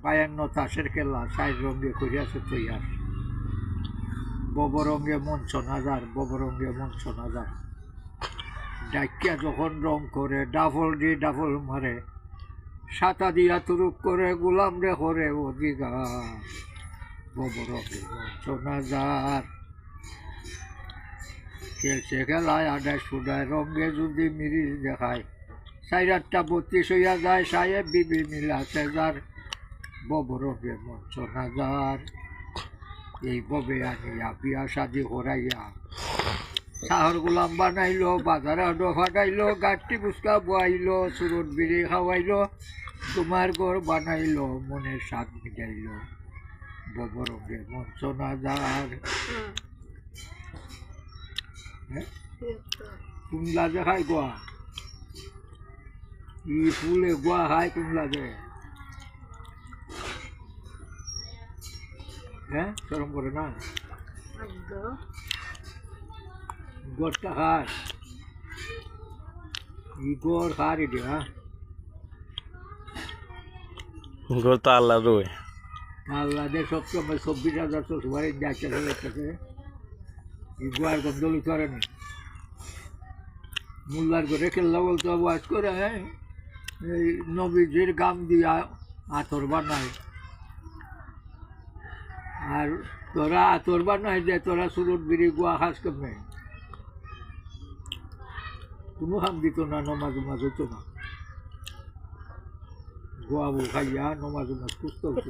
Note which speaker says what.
Speaker 1: 52 তাসের খেলা 4 রঙে করিয়াছে তৈয়ার ববরঙ্গে মঞ্চনাজার ববরঙ্গে মঞ্চনাজার ডাকিয়া যখন রং করে ডাফল দিয়ে ডাফল মারে সাতা দিয়া তুরুক করে গোলাম রে করে অধিকার ববরঙ্গে মঞ্চনাজার খেলছে খেলায় আডায় সুডায় রঙে যদি মিরিজ দেখায় 4-8টা 32 হইয়া যায় সাহেব বিবি মিলাছে যার ববরঙ্গে মঞ্চনাজার এই ববে আনিয়া বিয়া শাদি করাইয়া শাহর গোলাম বানাইলো বাজারে আডো ফাটাইলো গাঠটি ফুচকা বয়াইলো চুরট বিড়ি খাওয়াইলো তোমার ঘর বানাইলো মনের স্বাদ মিটাইলো ববরঙ্গে মঞ্চনাজার কুমলা যে খাই গোয়া ই ফুলে গোয়া খায় কুমলা যে হ্যাঁ শরম করে না গড়টা খার ই গড় খার এটি হ্যাঁ
Speaker 2: গড় তো আল্লাহ রয়ে
Speaker 1: আল্লাহ দে সবসময় 24,000 তো সবাই যাচ্ছে যাচ্ছে ই গোয়ার গন্ধ লুই করে নি মোল্লার ঘরে খেললা বলতো আওয়াজ করে এই নবীজির গাম দিয়া আতর বানায় আর তোরা আতর বানাই যে তোরা সুরট বিড়ি গোয়া খাস কেমনে কোনো খাম দিত না নমাজ উমাজ হইতো না গোয়া বউ খাইয়া নমাজ উমাজ খুঁজতে হতো